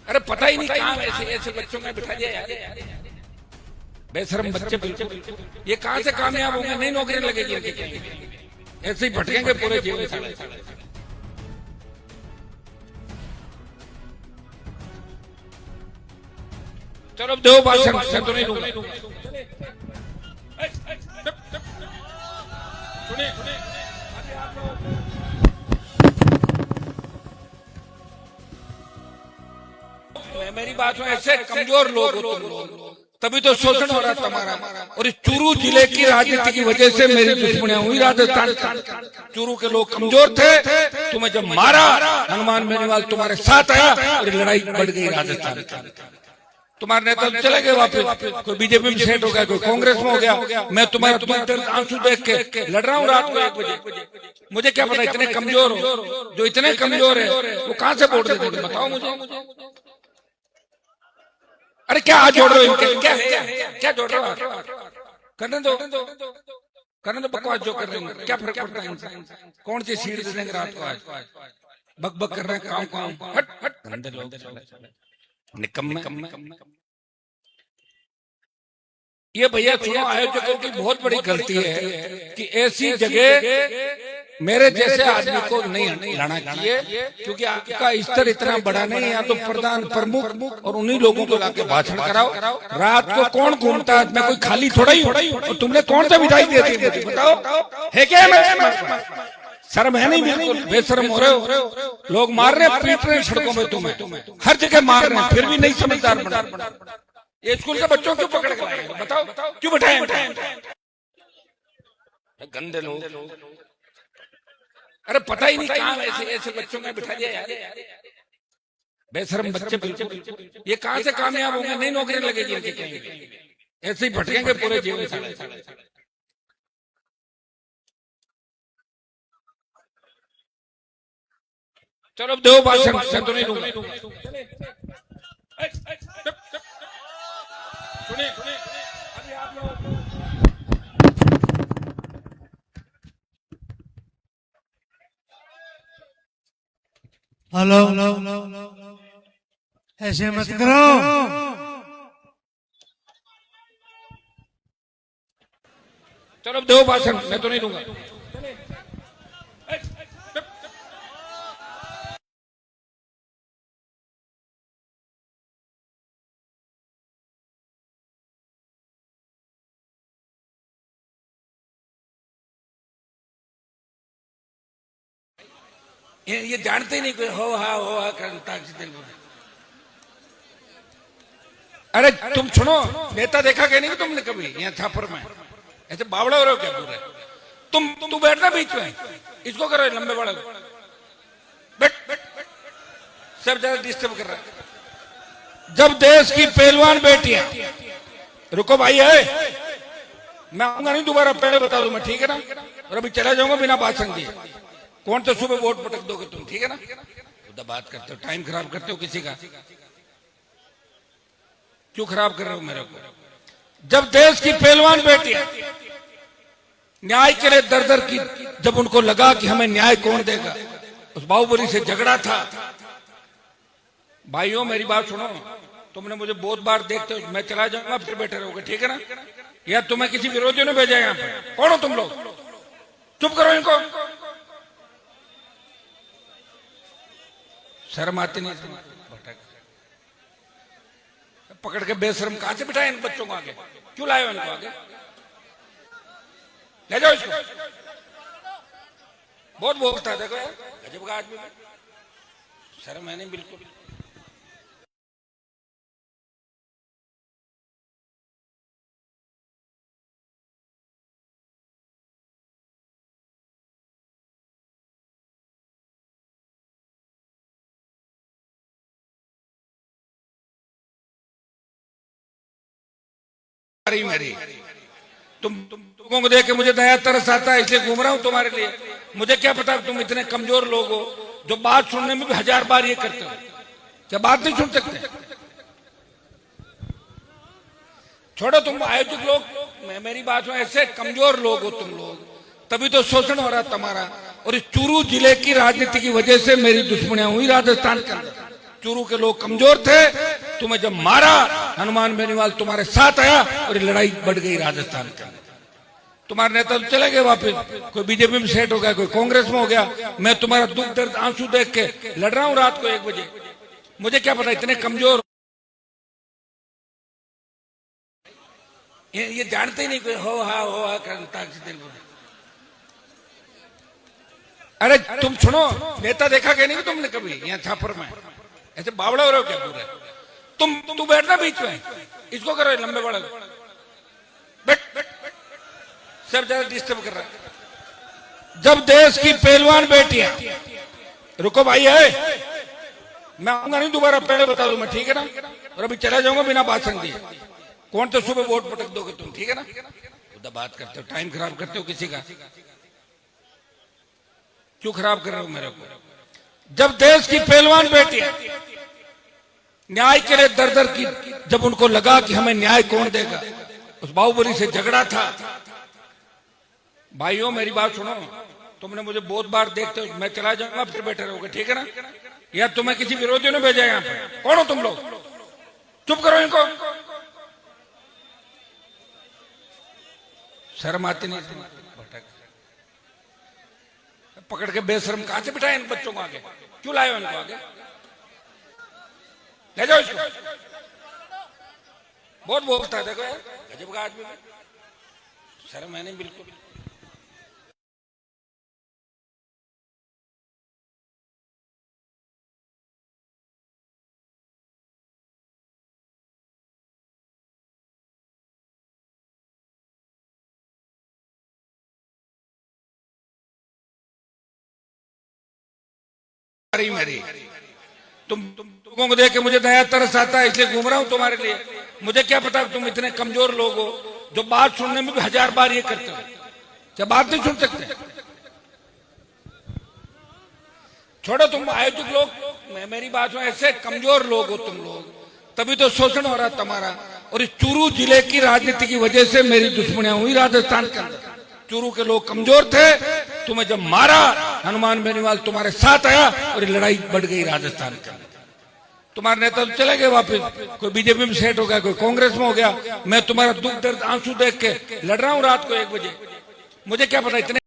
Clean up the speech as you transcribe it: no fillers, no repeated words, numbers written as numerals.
अरे पता ही नहीं कहाँ ऐसे ऐसे बच्चों में बिठा दिया यार, बेशरम बच्चे बिल्कुल। ये कहाँ से कामयाब होंगे, नहीं नौकरी लगेगी इनके कहीं, ऐसे ही भटकेंगे पूरे जीवन साले। चलो अब दो भाषण, मैं तो नहीं दूंगा। सुनिए मेरी बात हो, ऐसे कमजोर लोग हो तुम लोग, तभी तो शोषण हो रहा तुम्हारा। और इस चूरू जिले की राजनीति की वजह से मेरी दुश्मनियां हुई राजस्थान। चूरू के लोग कमजोर थे, तुम्हें जब मारा हनुमान बेनीवाल तुम्हारे साथ आया और लड़ाई बढ़ गई राजस्थान। तुम्हारे नेता चले गए वापस, कोई बीजेपी में सेट हो गया, कोई कांग्रेस में हो गया। मैं तुम्हारे ट्विटर आंसू देख के लड़ रहा हूँ रात को 1 बजे। मुझे क्या पता इतने कमजोर हो, जो इतने कमजोर है वो कहाँ से वोट देते बताओ मुझे। अरे क्या हाथ जोड़ रहे हो इनके, क्या जोड़ रहे हो? करने दो बकवास जो कर रहे हो, क्या फर्क पड़ता है इनसे? कौन सी सीट देंगे रात को? आज बक बक कर रहे हैं, काम हट गंदे लोग, निकम्मे। ये भैया चुनाव आयोजकों की बहुत बड़ी गलती है कि ऐसी जगह मेरे जैसे आदमी को नहीं लाना चाहिए, क्योंकि आपका स्तर इतना बड़ा नहीं है। या तो प्रधान प्रमुख और उन्हीं लोगों को लाके भाषण कराओ। रात को कौन घूमता है? मैं कोई खाली थोड़ा ही हूँ। और तुमने कौन सा विधायक दे दी बताओ, है क्या? शर्म है नहीं? बिल्कुल बेशर्म हो रहे हो। लोग मार रहे, पीट रहे सड़कों में, तुम्हें हर जगह मार रहे, फिर भी नहीं समझदार बना। ये स्कूल के बच्चों क्यों पकड़ के लाए? बताओ क्यों बैठाए? गंदे लोग। अरे पता ही नहीं कहाँ ऐसे बच्चों में बिठा दिया यार, बेशरम बच्चे बिल्कुल। ये कहाँ से कामयाब होंगे, नहीं नौकरी लगेगी इनके कहीं, ऐसे ही भटकेंगे पूरे जीवन साले। चलो अब दो भाषण, मैं तो नहीं दूंगा। सुनिए अभी आप लोग हेलो, ऐसे मत करो। चलो अब दो भाषण, मैं तो नहीं दूंगा। ये जानते ही नहीं कोई हो हा करता। अरे तुम सुनो, नेता देखा क्या नहीं तुमने कभी यहाँ छापर में? ऐसे बावड़े हो रहे हो क्या पूरे? तुम बैठना बीच में, इसको करो लंबे बड़े बैठ, सब ज्यादा डिस्टर्ब कर रहा है। जब देश की पहलवान बेटियां, रुको भाई है, मैं आऊंगा नहीं दोबारा, पहले बता दूं मैं, ठीक है ना? और अभी चला जाऊंगा बिना भाषण दिए। कौन तो सुबह वोट पटक दोगे तुम, ठीक है ना? उधर बात करते हो, टाइम खराब करते हो किसी का। क्यों खराब कर रहे हो मेरे को? जब देश की पहलवान बेटियां न्याय के लिए दर की, जब उनको लगा कि हमें न्याय कौन देगा, उस बाहुबली से झगड़ा था। भाइयों मेरी बात सुनो, तुमने मुझे बहुत बार देखते हो, मैं चला जाऊंगा फिर बैठे रहोगे, ठीक है ना? या तुम्हें किसी विरोधियों ने भेजा यहाँ पे? कौन हो तुम लोग? चुप करो इनको, शर्म आती नहीं? पकड़ के बेशर्म कहां से बिठाए इन बच्चों को? आगे क्यों लाए हो इनको? आगे ले जाओ इसको। बहुत बोलता है, देखो यार गजब का आदमी, शर्म है नहीं बिल्कुल। मेरी तुमको को देख के मुझे दया तरस आता है, इसलिए घूम रहा हूं तुम्हारे लिए। मुझे क्या पता तुम इतने कमजोर लोग हो जो बात सुनने में भी 1000 बार ये करते हो। क्या बात नहीं सुन सकते? छोड़ो तुम आयोजक लोग, मेरी बात हो, ऐसे कमजोर लोग हो तुम लोग, तभी तो शोषण हो रहा तुम्हारा। और इस चूरू जिले की राजनीति की वजह से मेरी दुश्मनियां हुई राजस्थान के अंदर। चूरू के लोग कमजोर थे, तुम्हें जब मारा हनुमान बेनीवाल तुम्हारे साथ आया और ये लड़ाई बढ़ गई राजस्थान के अंदर। तुम्हारे नेता तो चले गए वापस, कोई बीजेपी में सेट हो गया, कोई कांग्रेस में हो गया। मैं तुम्हारा दुख दर्द आंसू देख के लड़ रहा हूं रात को 1 बजे। मुझे क्या पता इतने कमजोर, ये जानते ही नहीं कोई हो हा करता। अरे तुम सुनो, नेता देखा क्या नहीं तुमने कभी यहाँ छापर में? ऐसे बावड़ा हो रहे हो क्या पूरे? तू बैठना बीच में, इसको करो लंबे बड़े बैठ सब ज्यादा डिस्टर्ब कर रहा है। जब देश की पहलवान बेटियां, रुको भाई है, मैं आऊंगा नहीं दोबारा, पहले बता दूं मैं, ठीक है ना? और अभी चला जाऊंगा बिना बात दिए। कौन तो सुबह वोट पटक दोगे तुम, ठीक है ना? खुदा बात करते हो, टाइम खराब करते हो किसी का, क्यों खराब कर रहे हो मेरे को? जब देश की पहलवान बेटियां न्याय के लिए दर दर की, जब उनको लगा कि हमें न्याय कौन देगा, उस बाहुबली से झगड़ा था। भाइयों मेरी बात सुनो, तुमने मुझे बहुत बार देखते हो, मैं चला जाऊंगा फिर बैठे रहोगे, ठीक है ना? या तुम्हें किसी विरोधियों ने भेजा यहाँ पे? कौन हो तुम लोग? चुप करो इनको, शर्म आती नहीं? पकड़ के बेशर्म कहां से बिठाए इन बच्चों को आगे? क्यों लाए हो इनको आगे? ले जाओ इसको। बहुत बोलता है, देखो यार गजब का आदमी, शर्म है नहीं बिल्कुल। मेरी तुम लोगों को देख के मुझे नया तरस आता है, इसलिए घूम रहा हूं तुम्हारे लिए। मुझे क्या पता तुम इतने कमजोर लोग हो जो बात सुनने में भी 1000 बार ये करते हो, क्या बात नहीं सुन सकते? छोड़ो तुम आयोजक लोग, मेरी बात सुनो, ऐसे कमजोर लोग हो तुम लोग, तभी तो शोषण हो रहा तुम्हारा। और इस चूरू जिले की राजनीति की वजह से मेरी दुश्मनियां हुई राजस्थान के अंदर। चूरू के लोग कमजोर थे, तुम्हें जब मारा हनुमान बेनीवाल तुम्हारे साथ आया और ये लड़ाई बढ़ गई राजस्थान के अंदर। तुम्हारे नेता तो चले गए वापस, कोई बीजेपी में सेट हो गया, कोई कांग्रेस में हो गया। मैं तुम्हारा दुख दर्द आंसू देख के लड़ रहा हूं रात को 1 बजे। मुझे क्या पता इतने